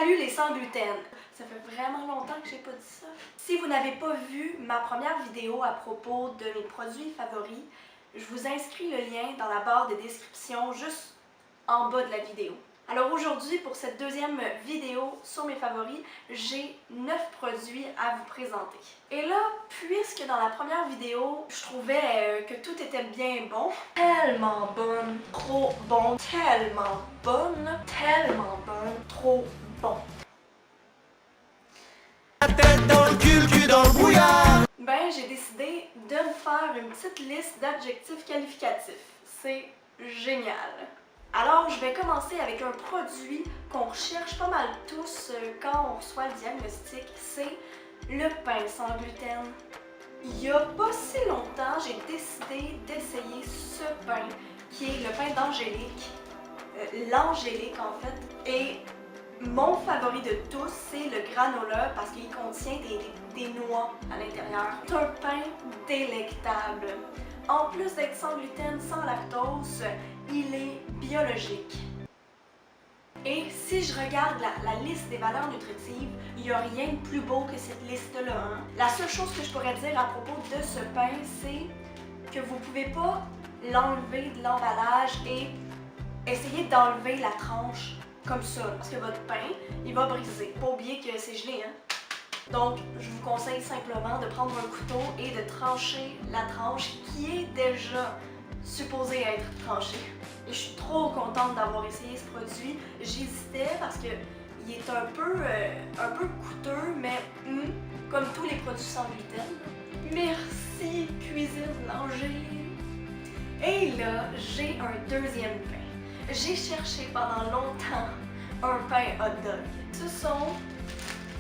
Salut les sans gluten! Ça fait vraiment longtemps que j'ai pas dit ça. Si vous n'avez pas vu ma première vidéo à propos de mes produits favoris, je vous inscris le lien dans la barre de description juste en bas de la vidéo. Alors aujourd'hui, pour cette deuxième vidéo sur mes favoris, j'ai 9 produits à vous présenter. Et là, puisque dans la première vidéo, je trouvais que tout était bien bon, tellement bonne, trop bon, tellement bonne, trop bon. La tête dans le cul dans le brouillard. Ben, j'ai décidé de me faire une petite liste d'adjectifs qualificatifs. C'est génial! Alors, je vais commencer avec un produit qu'on recherche pas mal tous quand on reçoit le diagnostic, c'est le pain sans gluten. Il y a pas si longtemps, j'ai décidé d'essayer ce pain, qui est le pain d'Angélique, l'Angélique en fait, et mon favori de tous, c'est le granola parce qu'il contient des noix à l'intérieur. C'est un pain délectable. En plus d'être sans gluten, sans lactose, il est biologique. Et si je regarde la liste des valeurs nutritives, il n'y a rien de plus beau que cette liste-là. Hein? La seule chose que je pourrais dire à propos de ce pain, c'est que vous ne pouvez pas l'enlever de l'emballage et essayer d'enlever la tranche comme ça, parce que votre pain, il va briser. Pas oublier que c'est gelé, hein? Donc, je vous conseille simplement de prendre un couteau et de trancher la tranche qui est déjà supposée être tranchée. Et je suis trop contente d'avoir essayé ce produit. J'hésitais parce que il est un peu coûteux, mais comme tous les produits sans gluten. Merci, Cuisine Langer. Et là, j'ai un deuxième pain. J'ai cherché pendant longtemps un pain hot dog. Ce sont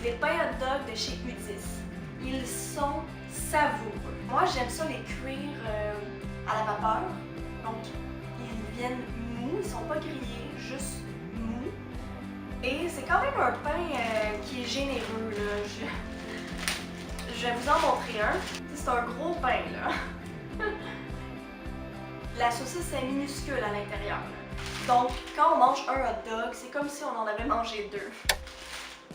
les pains hot dog de chez Udis. Ils sont savoureux. Moi, j'aime ça les cuire à la vapeur. Donc, ils viennent mous, ils sont pas grillés, juste mous. Et c'est quand même un pain qui est généreux, là. Je vais vous en montrer un. C'est un gros pain, là. La saucisse est minuscule à l'intérieur. Donc, quand on mange un hot dog, c'est comme si on en avait mangé deux.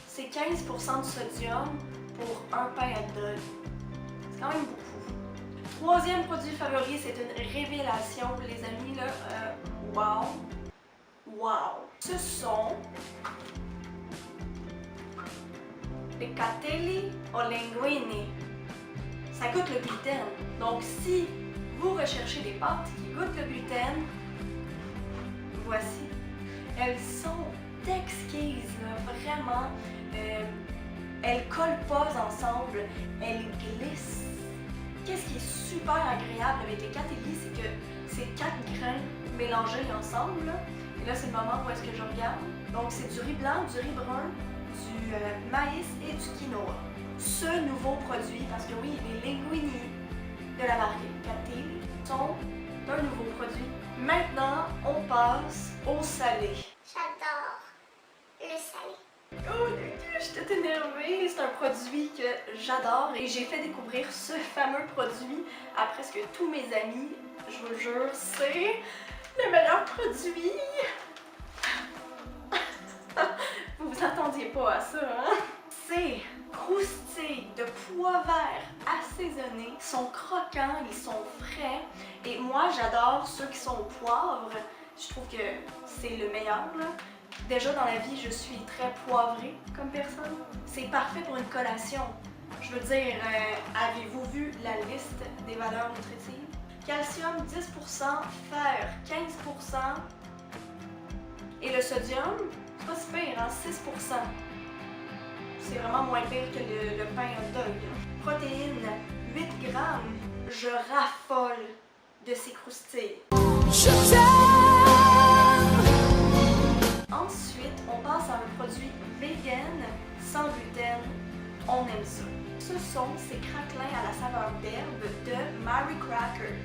C'est 15% de sodium pour un pain hot dog. C'est quand même beaucoup. Troisième produit favori, c'est une révélation, les amis, là. Wow! Wow! Ce sont les catelli o linguini. Ça goûte le gluten. Donc, si vous recherchez des pâtes qui goûtent le gluten, voici. Elles sont exquises, là, vraiment. Elles collent pas ensemble, elles glissent. Qu'est-ce qui est super agréable avec les catelli, c'est que c'est 4 grains mélangés ensemble. Là. Et là, c'est le moment où est-ce que je regarde. Donc, c'est du riz blanc, du riz brun, du maïs et du quinoa. Ce nouveau produit, parce que oui, les linguini de la marque Catelli sont un nouveau produit. Maintenant, on passe au salé. J'adore le salé. Oh, je suis toute énervée. C'est un produit que j'adore et j'ai fait découvrir ce fameux produit à presque tous mes amis. Je vous le jure, c'est le meilleur produit. Vous vous attendiez pas à ça, hein? C'est croustilles de pois verts assaisonnés. Ils sont croquants, ils sont frais. Et moi, j'adore ceux qui sont au poivre. Je trouve que c'est le meilleur, là. Déjà dans la vie, je suis très poivrée comme personne. C'est parfait pour une collation. Je veux dire, avez-vous vu la liste des valeurs nutritives? Calcium 10%, fer 15% et le sodium, c'est pas si pire, hein, 6%. C'est vraiment moins pire que le pain hot dog. Protéines, 8 grammes. Je raffole de ces croustilles. Ensuite, on passe à un produit vegan, sans gluten. On aime ça. Ce sont ces craquelins à la saveur d'herbe de Mary Cracker.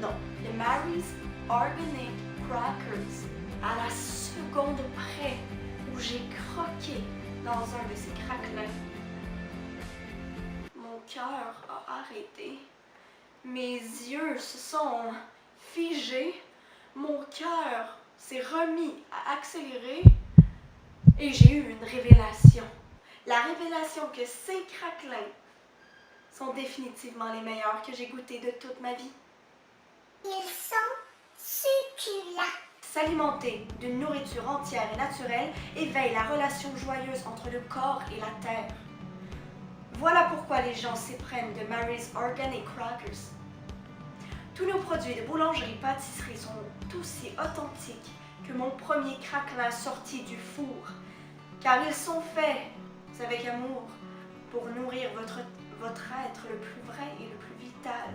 Non, les Mary's Organic Crackers. À la seconde près où j'ai croqué dans un de ces craquelins, mon cœur a arrêté. Mes yeux se sont figés. Mon cœur s'est remis à accélérer Et j'ai eu une révélation. La révélation que ces craquelins sont définitivement les meilleurs que j'ai goûtés de toute ma vie. Ils sont succulents. S'alimenter d'une nourriture entière et naturelle éveille la relation joyeuse entre le corps et la terre. Voilà pourquoi les gens s'éprennent de Mary's Organic Crackers. Tous nos produits de boulangerie-pâtisserie sont aussi authentiques que mon premier craquelin sorti du four, car ils sont faits avec amour pour nourrir votre être le plus vrai et le plus vital.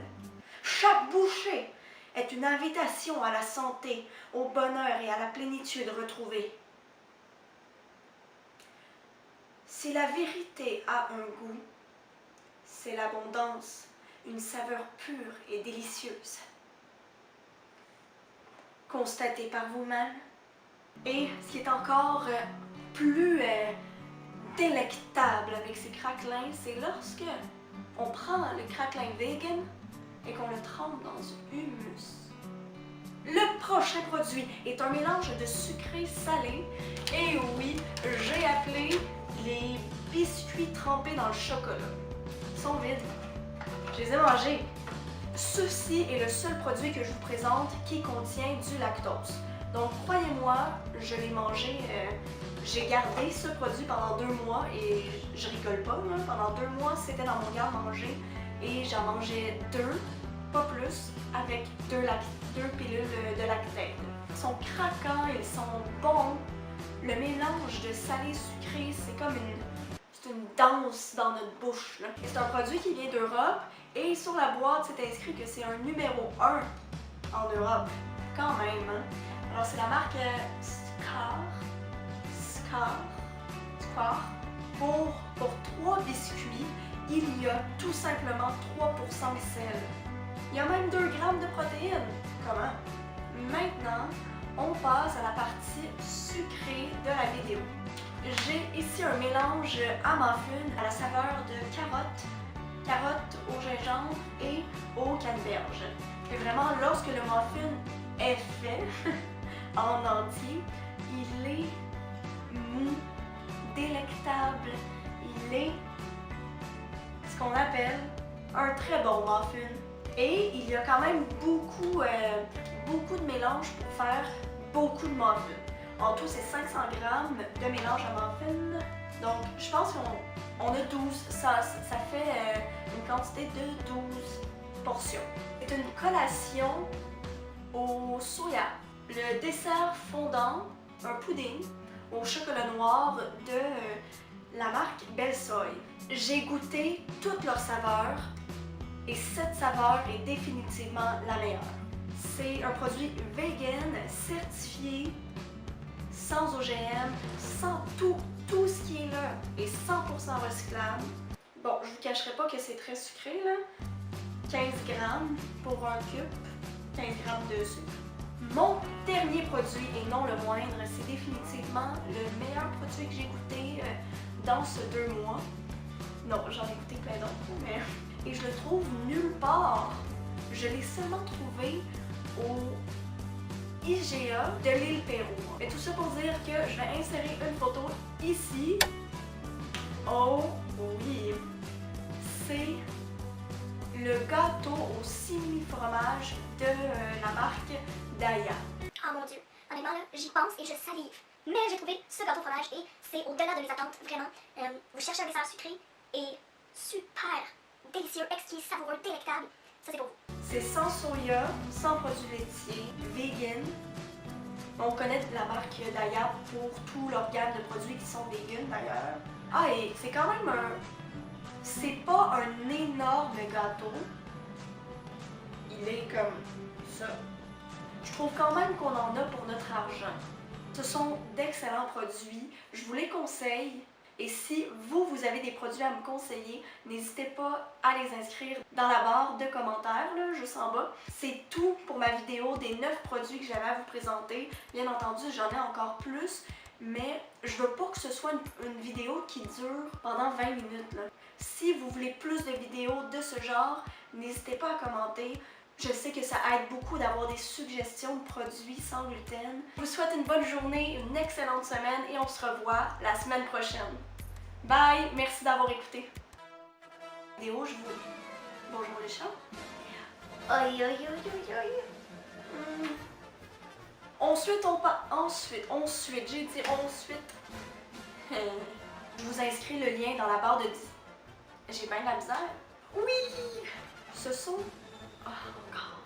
Chaque bouchée est une invitation à la santé, au bonheur et à la plénitude retrouvée. Si la vérité a un goût, c'est l'abondance, une saveur pure et délicieuse. Constatez par vous-même. Et ce qui est encore plus délectable avec ces craquelins, c'est lorsque on prend le craquelin vegan et qu'on le trempe dans du hummus. Le prochain produit est un mélange de sucré salé. Et oui, j'ai appelé les biscuits trempés dans le chocolat. Ils sont vides. Je les ai mangés. Ceci est le seul produit que je vous présente qui contient du lactose. Donc croyez-moi, je l'ai mangé, j'ai gardé ce produit pendant 2 mois et je rigole pas, là, pendant 2 mois c'était dans mon garde-manger et j'en mangeais 2, pas plus, avec 2 pilules de lactate. Ils sont craquants, ils sont bons. Le mélange de salé sucré, c'est comme une danse dans notre bouche. C'est un produit qui vient d'Europe et sur la boîte c'est inscrit que c'est un numéro 1 en Europe. Quand même, hein? Alors c'est la marque Scar. Pour 3 biscuits, il y a tout simplement 3% de sel. Il y a même 2 grammes de protéines. Comment? Maintenant, on passe à la partie sucrée de la vidéo. J'ai ici un mélange à muffin à la saveur de carotte au gingembre et au canneberge. Et vraiment, lorsque le muffin est fait en entier, il est mou, délectable, il est ce qu'on appelle un très bon muffin. Et il y a quand même beaucoup de mélange pour faire beaucoup de muffins. En tout, c'est 500 grammes de mélange à muffins. Donc, je pense qu'on a 12. Ça fait une quantité de 12 portions. C'est une collation au soya. Le dessert fondant, un pudding au chocolat noir de la marque Belle Soy. J'ai goûté toutes leurs saveurs et cette saveur est définitivement la meilleure. C'est un produit vegan, certifié, sans OGM, sans tout ce qui est là est 100% recyclable. Bon, je vous cacherai pas que c'est très sucré là. 15 grammes pour un cube, 15 grammes de sucre. Mon dernier produit, et non le moindre, c'est définitivement le meilleur produit que j'ai goûté dans ce 2 mois. Non, j'en ai goûté plein d'autres, mais... Et je le trouve nulle part. Je l'ai seulement trouvé au IGA de l'île Perrault. Et tout ça pour dire que je vais insérer une photo ici. Oh oui! C'est le gâteau au simili-fromage de la marque Daiya. Oh mon dieu, honnêtement là, j'y pense et je salive. Mais j'ai trouvé ce gâteau au fromage et c'est au-delà de mes attentes, vraiment. Vous cherchez un dessert sucré et super délicieux, exquis, savoureux, délectable. Ça c'est pour vous. C'est sans soya, sans produits laitiers, vegan. On connaît la marque Daiya pour tout leur gamme de produits qui sont vegan d'ailleurs. Ah, et c'est quand même un... C'est pas un énorme gâteau. Il est comme ça. Je trouve quand même qu'on en a pour notre argent. Ce sont d'excellents produits. Je vous les conseille. Et si vous avez des produits à me conseiller, n'hésitez pas à les inscrire dans la barre de commentaires, là, juste en bas. C'est tout pour ma vidéo des 9 produits que j'avais à vous présenter. Bien entendu, j'en ai encore plus, mais je veux pas que ce soit une vidéo qui dure pendant 20 minutes. Là. Si vous voulez plus de vidéos de ce genre, n'hésitez pas à commenter. Je sais que ça aide beaucoup d'avoir des suggestions de produits sans gluten. Je vous souhaite une bonne journée, une excellente semaine et on se revoit la semaine prochaine. Bye! Merci d'avoir écouté. Vidéo, je vous... Bonjour les chats. Aïe aïe aïe aïe aïe. Ensuite, j'ai dit ensuite. Je vous inscris le lien dans la barre de... J'ai bien de la misère. Oui! Ce son... Oh, encore.